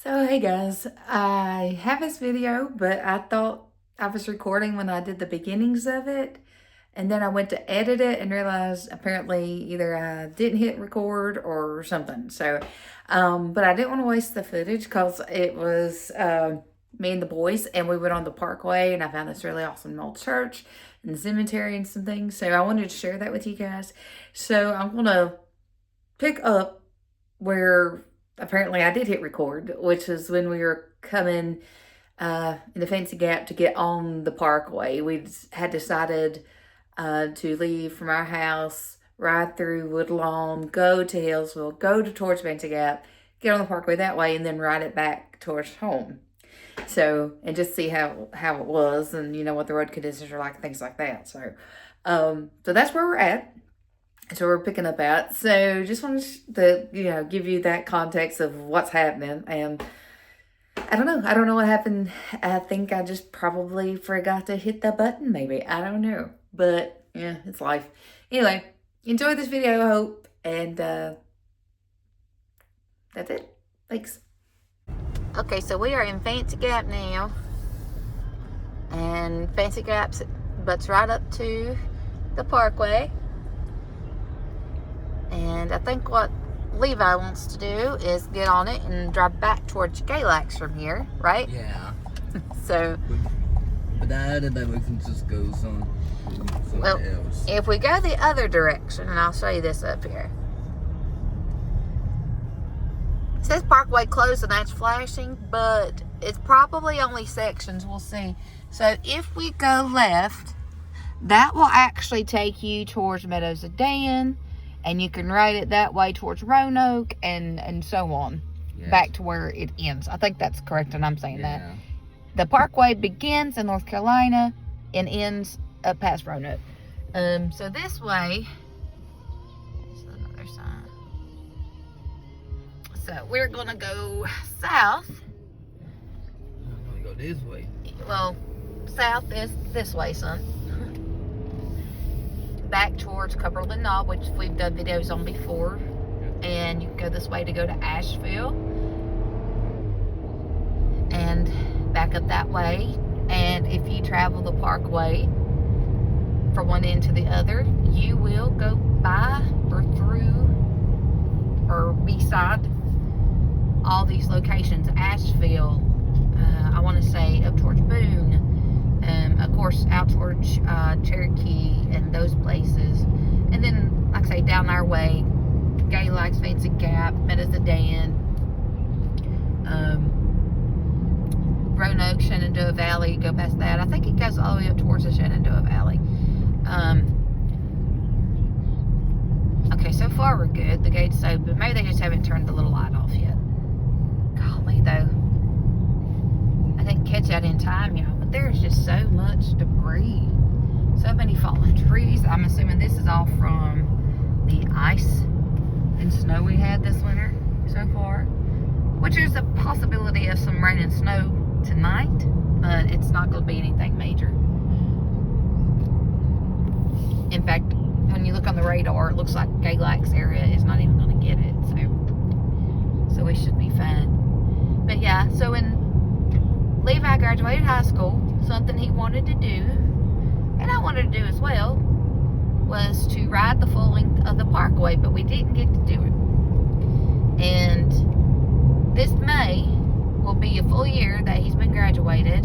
So hey guys, I have this video, but I thought I was recording when I did the beginnings of it, and then I went to edit it and realized apparently either I didn't hit record or something. But I didn't want to waste the footage because it was me and the boys, and we went on the parkway, and I found this really awesome old church and the cemetery and some things. So I wanted to share that with you guys. So I'm gonna pick up where apparently I did hit record, which is when we were coming in the Fancy Gap to get on the parkway. We had decided to leave from our house, ride through Woodlawn, go to Hillsville, go towards Fancy Gap, get on the parkway that way, and then ride it back towards home. So, and just see how it was, and what the road conditions are like, things like that. So that's where we're at. So we're picking up at. So just wanted to, give you that context of what's happening. And I don't know what happened. I think I just probably forgot to hit the button, maybe. I don't know. But yeah, it's life. Anyway, enjoy this video, I hope. And that's it. Thanks. Okay, so we are in Fancy Gap now. And Fancy Gap's butts right up to the parkway. And I think what Levi wants to do is get on it and drive back towards Galax from here, right? Yeah. So. But then we can just go somewhere else. If we go the other direction, and I'll show you this up here. It says Parkway closed and that's flashing, but it's probably only sections, we'll see. So if we go left, that will actually take you towards Meadows of Dan. And you can ride it that way towards Roanoke and so on, yes, back to where it ends. I think that's correct, and I'm saying that. The parkway begins in North Carolina and ends up past Roanoke. So this way, there's another sign. So we're going to go south. I'm going to go this way. Well, south is this way, son. Back towards Cumberland Knob, which we've done videos on before, and you can go this way to go to Asheville, and back up that way. And if you travel the parkway from one end to the other, you will go by or through or beside all these locations. Asheville, I want to say up towards Boone, of course out towards Cherokee and those places, and then like I say down our way, Galax, Fancy Gap, Meadows of Dan, Roanoke, Shenandoah Valley. Go past that. I think it goes all the way up towards the Shenandoah Valley. Okay, so far we're good. The gate's open. Maybe they just haven't turned the little light off yet. Golly, though, I didn't catch that in time, y'all. But there's just so much debris. So many fallen trees. I'm assuming this is all from the ice and snow we had this winter so far. Which is a possibility of some rain and snow tonight, but it's not going to be anything major. In fact, when you look on the radar, it looks like Galax area is not even going to get it. So we should be fine. But yeah, so when Levi graduated high school, something he wanted to do, and I wanted to do as well, was to ride the full length of the parkway, but we didn't get to do it. And this May will be a full year that he's been graduated,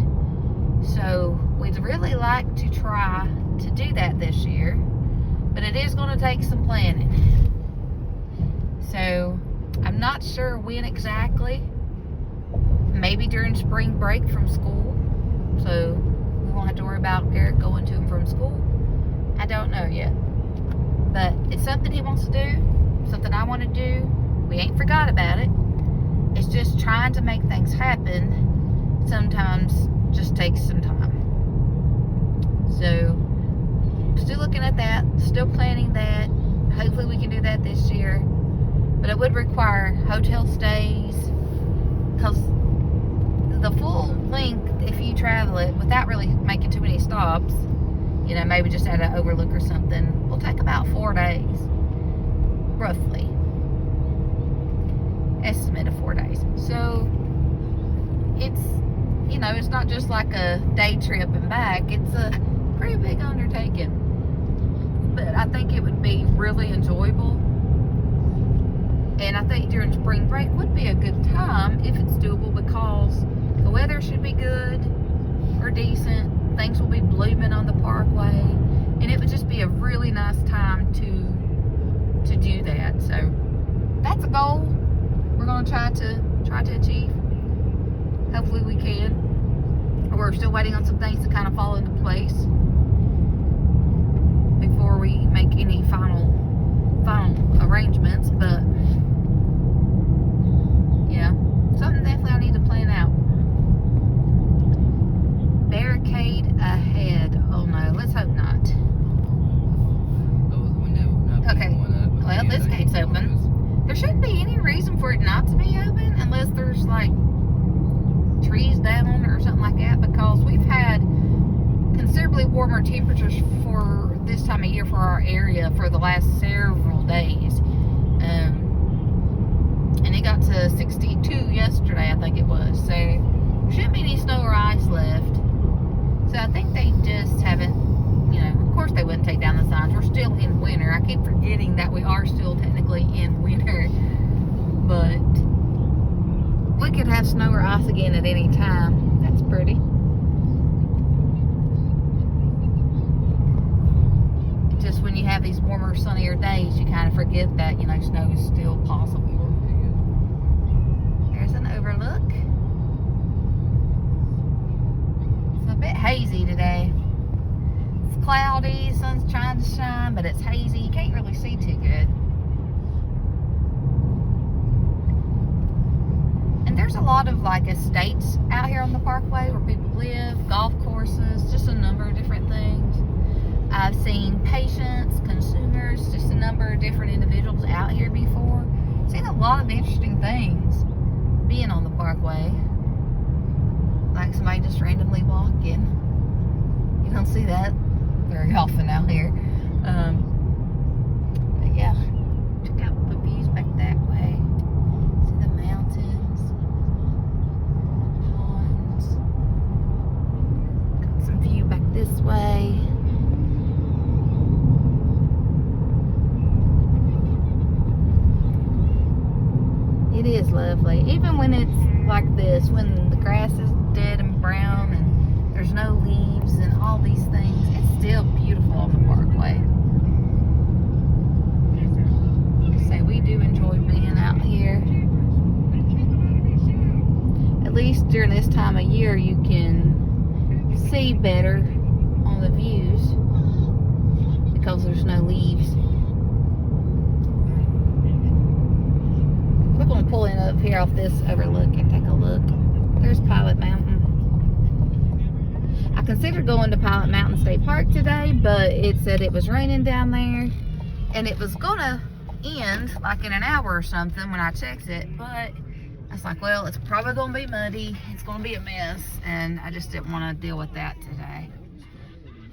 so we'd really like to try to do that this year, but it is going to take some planning. So I'm not sure when exactly. Maybe during spring break from school, so we won't have to worry about Garrett going to and from school. I don't know yet, but it's something he wants to do, something I want to do. We ain't forgot about it. It's just trying to make things happen sometimes just takes some time. So still looking at that, still planning that. Hopefully we can do that this year, but it would require hotel stays, because the full length, if you travel it without really making too many stops, maybe just at an overlook or something, will take about 4 days, roughly. Estimate of 4 days. So it's, you know, it's not just like a day trip and back. It's a pretty big undertaking. But I think it would be really enjoyable. And I think during spring break would be a good time if it's doable, because the weather should be good or decent. Things will be blooming on the parkway. And it would just be a really nice time to do that. So that's a goal we're going to try to achieve. Hopefully we can. We're still waiting on some things to kind of fall into place before we make any final arrangements, but yeah, something definitely I need to plan out. Barricade ahead. Oh no, let's hope not. Okay, well, this gate's open. There shouldn't be any reason for it not to be open unless there's like trees down or something like that, because we've had considerably warmer temperatures for this time of year for our area for the last several days. And it got to 62 yesterday, I think it was. So there shouldn't be any snow or ice left. So I think they just haven't, you know, of course they wouldn't take down the signs. We're still in winter. I keep forgetting that we are still technically in winter. But we could have snow or ice again at any time. That's pretty. Just when you have these warmer, sunnier days, you kind of forget that, you know, snow is still possible. There's an overlook. It's a bit hazy today. It's cloudy, sun's trying to shine, but it's hazy. You can't really see too good. And there's a lot of like estates out here on the parkway where people live, golf courses, just a number of different things. I've seen patients, consumers, just a number of different individuals out here before. Seen a lot of interesting things being on the parkway. Like somebody just randomly walking. You don't see that very often out here. But yeah, check out the views back that way. See the mountains, ponds. Got some view back this way. It is lovely, even when it's like this, when the grass is dead and brown and there's no leaves and all these things. It's still beautiful on the parkway. So we do enjoy being out here. At least during this time of year, you can see better on the views because there's no leaves. We're going to pull in up here off this overlook and take a look. There's Pilot Mountain. I considered going to Pilot Mountain State Park today, but it said it was raining down there and it was going to end like in an hour or something when I checked it, but I was like, well, it's probably going to be muddy. It's going to be a mess, and I just didn't want to deal with that today.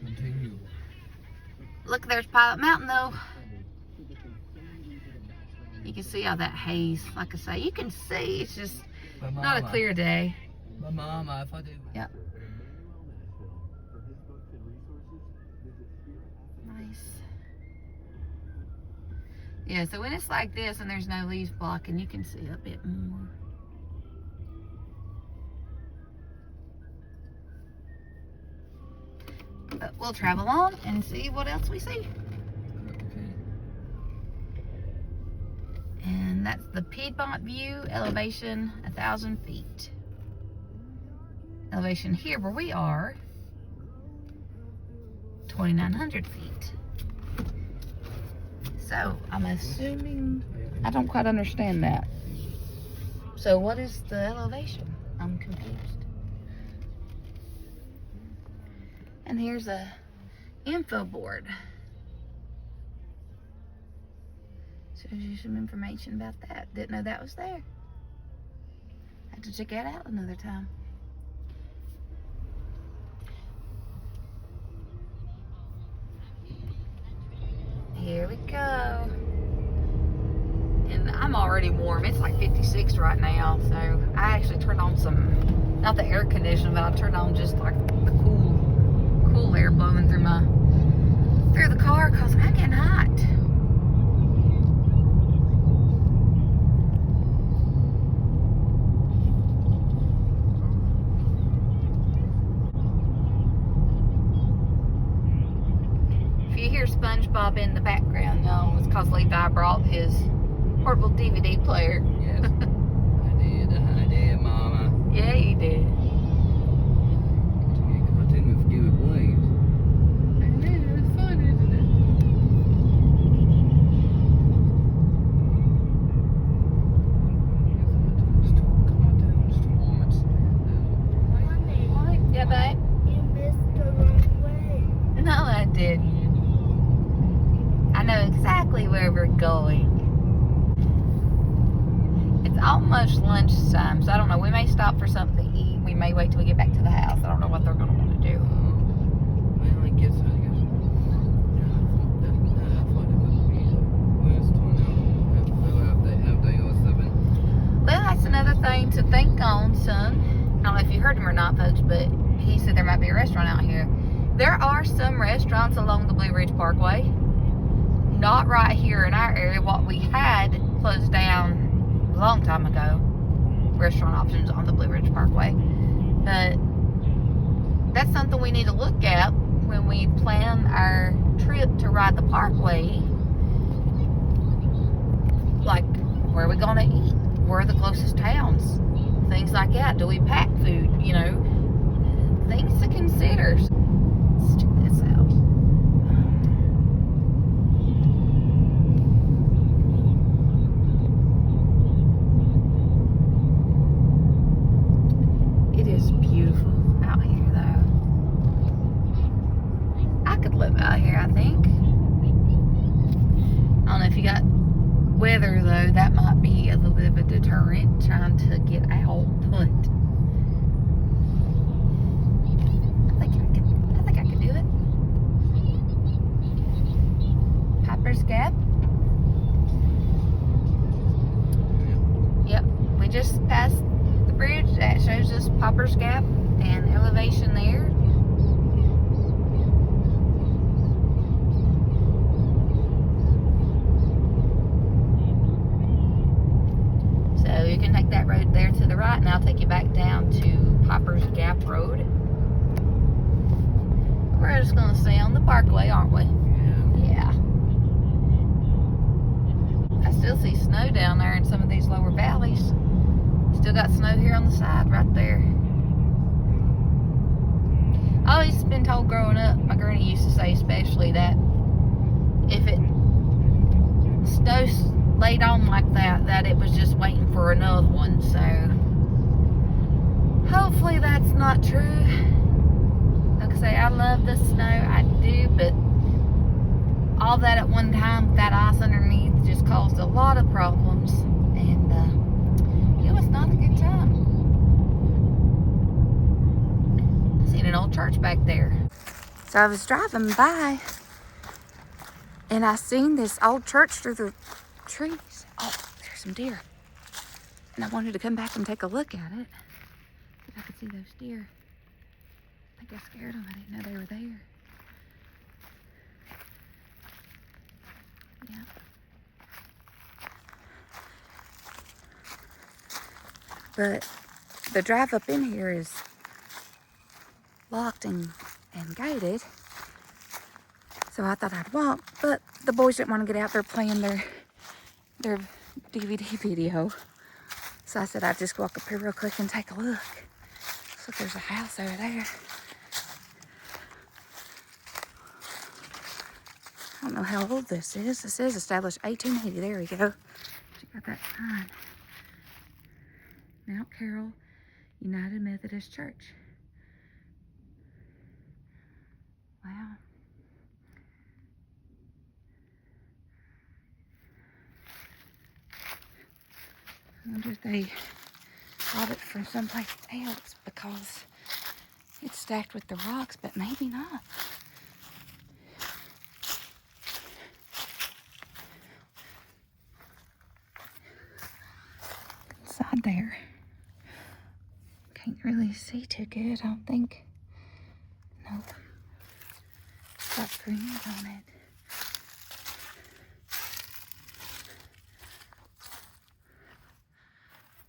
Continue. Look, there's Pilot Mountain though. You can see all that haze. Like I say, you can see. It's just not a clear day. My mama, if I do. Yep. Nice. Yeah, so when it's like this and there's no leaves blocking, you can see a bit more. But we'll travel on and see what else we see. And that's the Piedmont view, elevation 1,000 feet. Elevation here where we are, 2,900 feet. So I'm assuming, I don't quite understand that. So what is the elevation? I'm confused. And here's a info board. Shows you some information about that. Didn't know that was there. Have to check that out another time. Here we go. And I'm already warm. It's like 56 right now, so I actually turned on some not the air conditioning, but I turned on just like the cool air blowing through the car because I'm getting hot. If you hear SpongeBob in the background, y'all, it's because Levi brought his portable DVD player. Yes. I did, Mama. Yeah, you did. I didn't forget it blames. It's fun, isn't it? Just 2 moments. Mommy, Yeah, babe? you missed the wrong way. No, I didn't. I know exactly where we're going. It's almost lunchtime, so I don't know. We may stop for something to eat. We may wait till we get back to the house. I don't know what they're going to want to do. Well, I guess. Yeah, I thought it would be. Well, it's 20 now. Half day or 7. Well, that's another thing to think on, son. I don't know if you heard him or not, folks, but he said there might be a restaurant out here. There are some restaurants along the Blue Ridge Parkway. Not right here in our area. What we had closed down a long time ago. Restaurant options on the Blue Ridge Parkway. But that's something we need to look at when we plan our trip to ride the parkway. Like, where are we going to eat? Where are the closest towns? Things like that. Do we pack food? You know, things to consider. Let's check this out. It is beautiful out here, though. I could live out here, I think. I don't know if you got weather, though. That might be a little bit of a deterrent trying to get out, but I think I could do it. Piper's Gap. Yep, we just passed the bridge. That shows us Piper's Gap and elevation there. So you can take that road there to the right, and I'll take you back down to Piper's Gap Road. We're just going to stay on the parkway, aren't we? Yeah. Yeah. I still see snow down there in some of these lower valleys. Still got snow here on the side right there. I always been told growing up, my granny used to say especially, that if it snows laid on like that, that it was just waiting for another one. So hopefully that's not true. Like I say, I love the snow, I do, but all that at one time, that ice underneath just caused a lot of problems, and it was not a good time. I seen an old church back there. So I was driving by, and I seen this old church through the trees. Oh, there's some deer. And I wanted to come back and take a look at it. If I could see those deer. I think I scared them. I didn't know they were there. Yeah. But the drive up in here is locked and gated. So I thought I'd walk, but the boys didn't want to get out there playing their DVD video. So I said I'd just walk up here real quick and take a look. Looks like there's a house over there. I don't know how old this is. It says established 1880. There we go. Check out that sign. Mount Carroll United Methodist Church. Wow. I wonder if they bought it from someplace else because it's stacked with the rocks, but maybe not. Inside there. Can't really see too good, I don't think. Nope. It's got screens on it.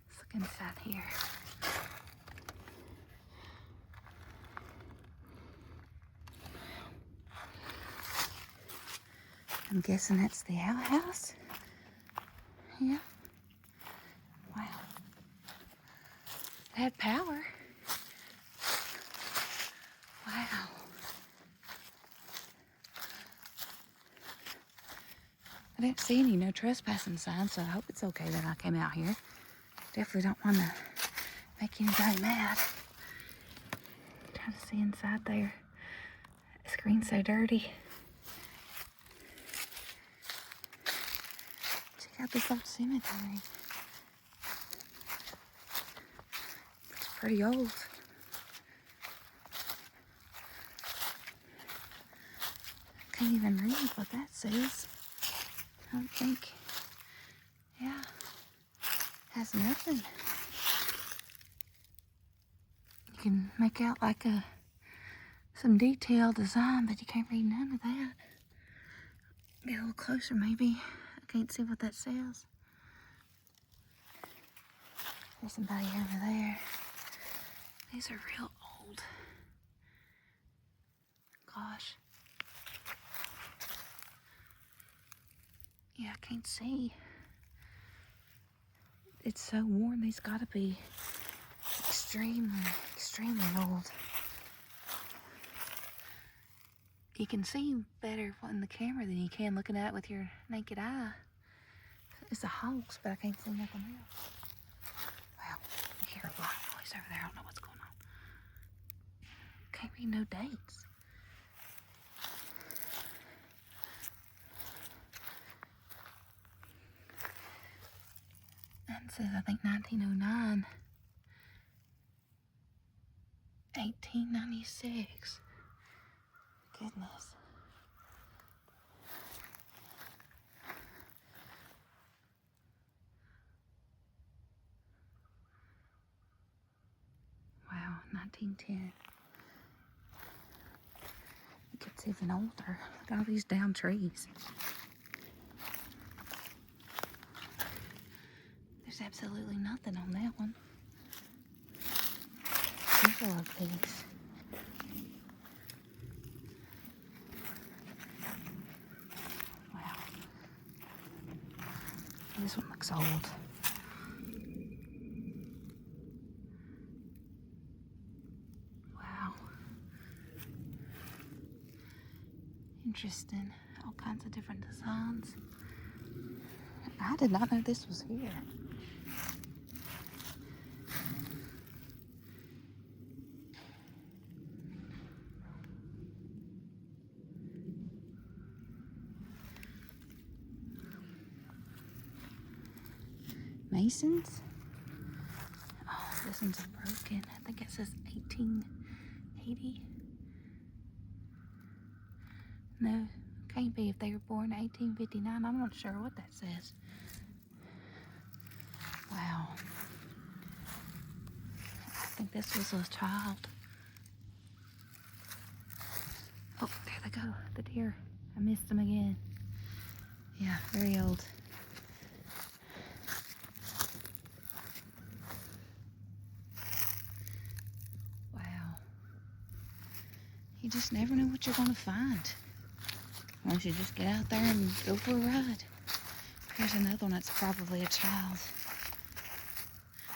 Let's look inside here. I'm guessing that's the outhouse. Yeah. Wow. It had power. Wow. I didn't see any no trespassing signs, so I hope it's okay that I came out here. Definitely don't want to make anybody mad. Trying to see inside there. The screen's so dirty. Check out this old cemetery. It's pretty old. I can't even read what that says. I don't think. Yeah. Has nothing. You can make out like some detailed design, but you can't read none of that. Get a little closer maybe. I can't see what that says. There's somebody over there. These are real old. Gosh. Yeah, I can't see. It's so worn, these gotta be extremely old. You can see better on the camera than you can looking at it with your naked eye. It's the hogs, but I can't see nothing else. Wow, I hear a lot of noise over there. I don't know what's going on. Can't read no dates. That says, I think 1909. 1896. Goodness. Wow, 1910. It gets even older. Look at all these down trees. There's absolutely nothing on that one. These are like these. Wow. This one looks old. Wow. Interesting. All kinds of different designs. I did not know this was here. Masons? Oh, this one's broken. I think it says 1880. No, can't be if they were born in 1859. I'm not sure what that says. Wow. I think this was a child. Oh, there they go, the deer. I missed them again. Yeah, very old. Wow. You just never know what you're gonna find. Once you just get out there and go for a ride. Here's another one that's probably a child.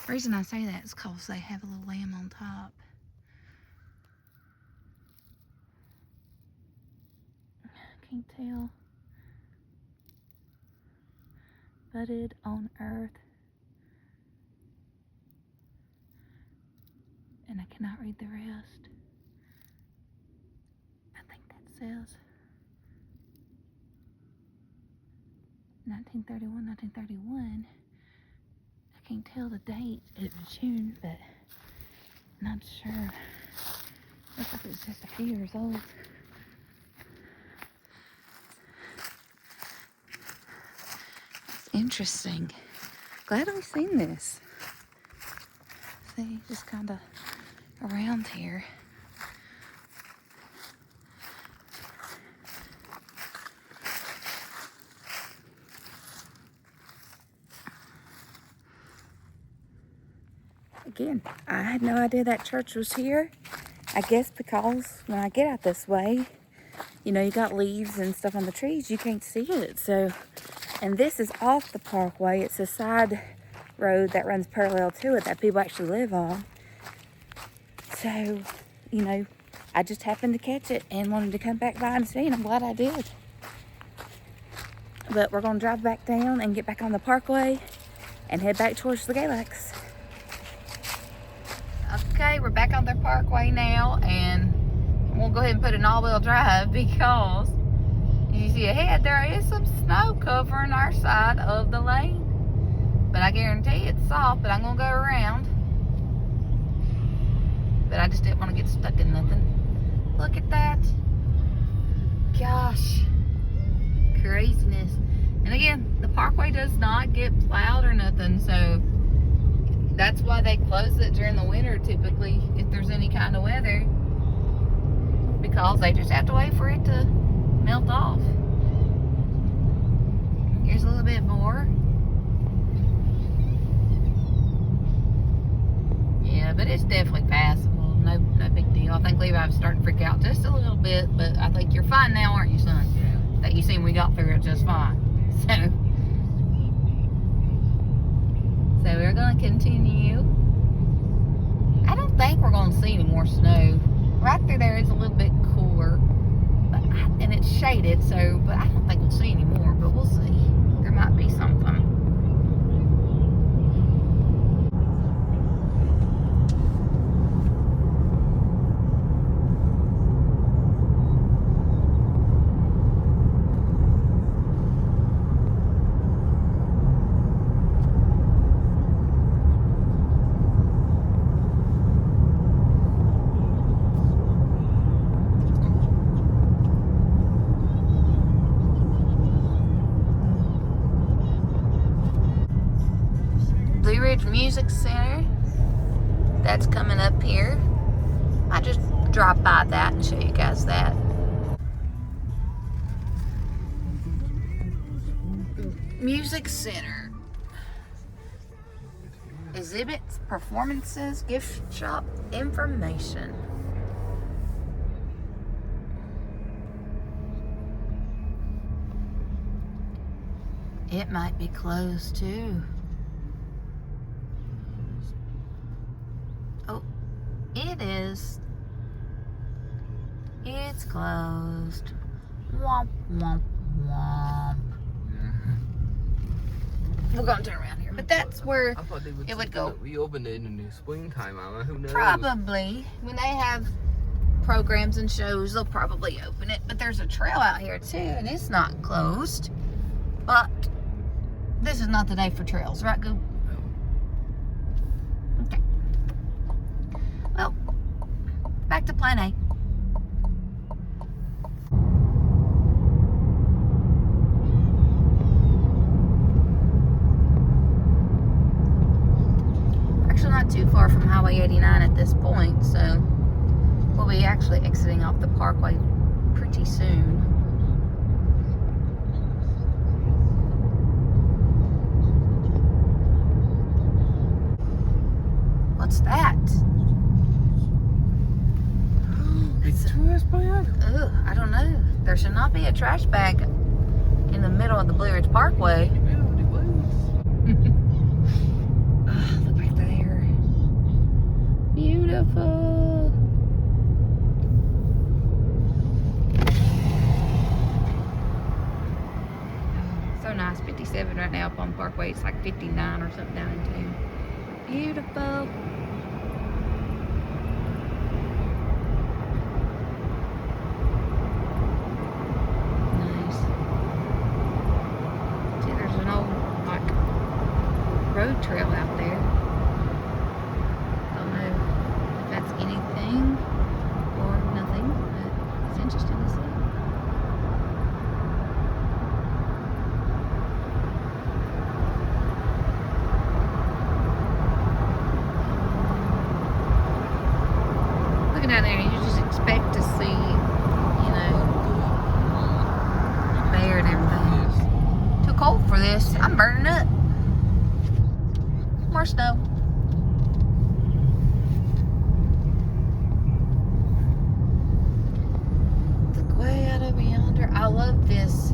The reason I say that is because they have a little lamb on top. I can't tell. Budded on earth. And I cannot read the rest. I think that says 1931, 1931. I can't tell the date. It was June, but I'm not sure. Looks like it was just a few years old. It's interesting. Glad I've seen this. see, just kind of around here. Again, I had no idea that church was here. I guess because when I get out this way, you know, you got leaves and stuff on the trees, you can't see it. So, and this is off the parkway. It's a side road that runs parallel to it that people actually live on. So, you know, I just happened to catch it and wanted to come back by and see, and I'm glad I did. But we're gonna drive back down and get back on the parkway and head back towards the Galax. Okay, we're back on the parkway now, and we'll go ahead and put an all-wheel drive because as you see ahead, there is some snow covering our side of the lane. But I guarantee it's soft, but I'm gonna go around. But I just didn't want to get stuck in nothing. Look at that. Gosh. Craziness. And again, the parkway does not get plowed or nothing, so that's why they close it during the winter typically if there's any kind of weather, because they just have to wait for it to melt off. Here's a little bit more. Yeah, but it's definitely passable. No big deal. I think Levi was starting to freak out just a little bit, but I think you're fine now, aren't you, son? Yeah. That you seen we got through it just fine. So we're gonna continue. I don't think we're gonna see any more snow. Right through there is a little bit cooler, and it's shaded, so, but I don't think we'll see any more, but we'll see. There might be something. Music Center, that's coming up here. I just drop by that and show you guys that. Music Center. Exhibits, performances, gift shop, information. It might be closed too. Oh, it is. It's closed. Womp, womp, womp. We're going to turn around here, but that's where I thought they would it would go. reopen it in the springtime. Who knows? Probably. When they have programs and shows, they'll probably open it. But there's a trail out here too, and it's not closed. But this is not the day for trails, right, Goob? Okay. Well, back to plan A. We're actually not too far from Highway 89 at this point, so we'll be actually exiting off the parkway pretty soon. What's that? It's trash bag. Ugh, I don't know. There should not be a trash bag in the middle of the Blue Ridge Parkway. Look right there. Beautiful. So nice. 57 right now up on Parkway. It's like 59 or something down in town. Beautiful. Nice. See, there's an old, like, road trail out there. Don't know if that's anything or nothing, but it's interesting to see. expect to see, you know, bear and everything. Too cold for this. I'm burning up. More snow. Look way out over yonder. I love this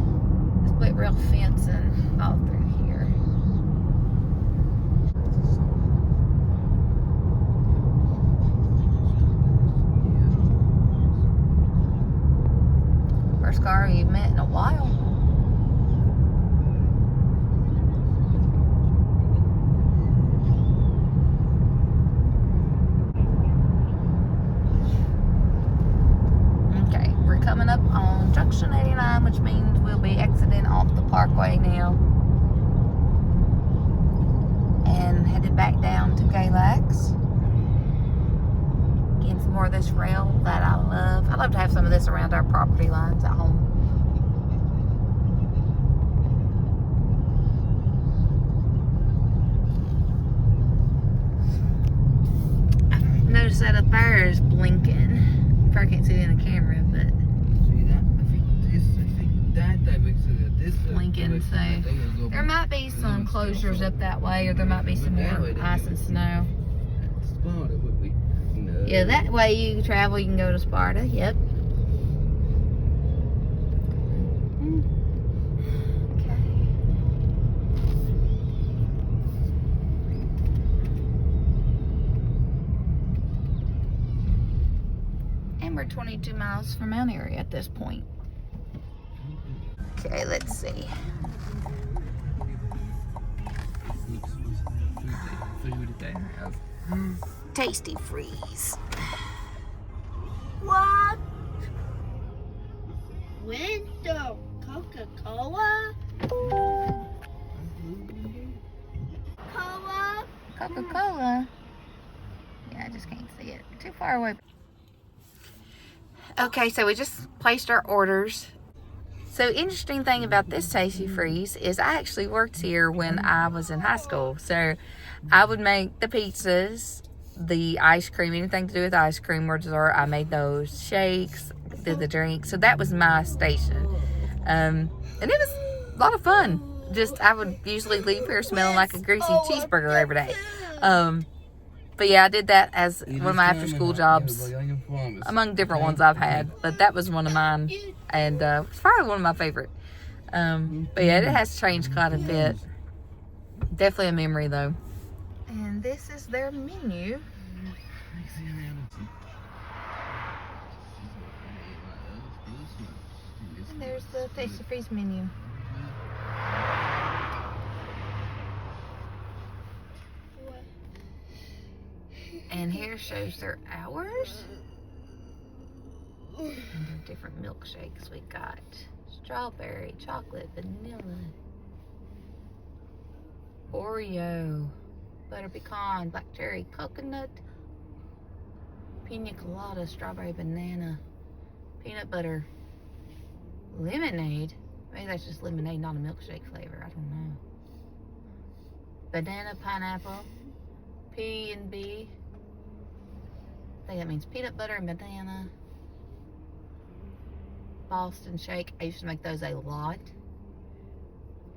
split rail fencing all through here. First car you've met in a while. Okay, we're coming up on Junction 89, which means we'll be exiting off the parkway now. And headed back down to Galax. Getting some more of this rail that I love. I love to have some of this around our property lines at home. I've noticed that up there is blinking. Probably can't see it in the camera, but See that? I think that direction is this blinking, direction, so I think it'll go there might be some closures up that way, or there might be some more ice and snow. Sparta, would we? No. Yeah, that way you can travel, you can go to Sparta, yep. Okay. And we're 22 miles from Mount Airy at this point. Okay, let's see. Food they have. Tastee Freez. What? Winter Coca-Cola? Cola? Coca-Cola. Yeah, I just can't see it. Too far away. Okay, so we just placed our orders. So interesting thing about this Tastee Freez is I actually worked here when I was in high school. So I would make the pizzas, the ice cream, anything to do with ice cream or dessert. I made those shakes, did the drinks. So that was my station. And it was a lot of fun. Just, I would usually leave here smelling like a greasy cheeseburger every day. But yeah, I did that as one of my after school jobs among different ones I've had. But that was one of mine. And it's probably one of my favorite. But yeah, it has changed quite a bit. Definitely a memory though. And this is their menu. And there's the Tastee Freez menu. And here shows their hours. And the different milkshakes we got. Strawberry, chocolate, vanilla, Oreo, butter pecan, black cherry, coconut, pina colada, strawberry, banana, peanut butter, lemonade. Maybe that's just lemonade, not a milkshake flavor. I don't know. Banana, pineapple, P&B. I think that means peanut butter and banana. Boston shake. I used to make those a lot.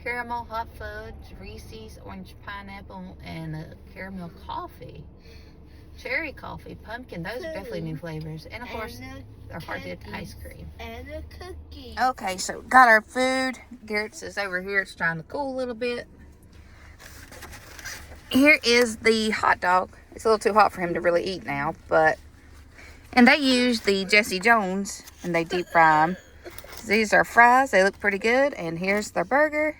Caramel, hot fudge, Reese's, orange pineapple, and a caramel coffee. Cherry coffee, pumpkin. Those are definitely new flavors. And of course, our hard-dipped ice cream. And a cookie. Okay, so got our food. Garrett's is over here. It's trying to cool a little bit. Here is the hot dog. It's a little too hot for him to really eat now, but... And they use the Jesse Jones, and they deep fry them. These are fries. They look pretty good. And here's their burger.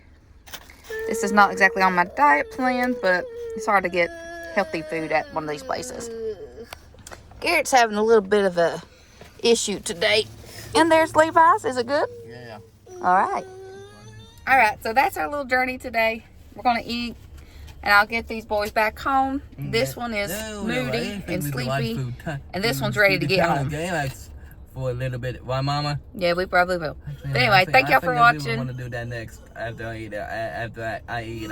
This is not exactly on my diet plan, but it's hard to get healthy food at one of these places. Garrett's having a little bit of a issue today. And there's Levi's. Is it good? Yeah. All right. All right, so that's our little journey today. We're going to eat, and I'll get these boys back home. This one is moody and sleepy, and this one's ready to get home. For a little bit. Why, Mama? Yeah, we probably will. But anyway, thank y'all for watching. I want to do that next after I eat.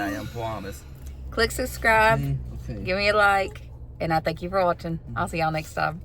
I promise. Click subscribe. Okay. Give me a like, and I thank you for watching. I'll see y'all next time.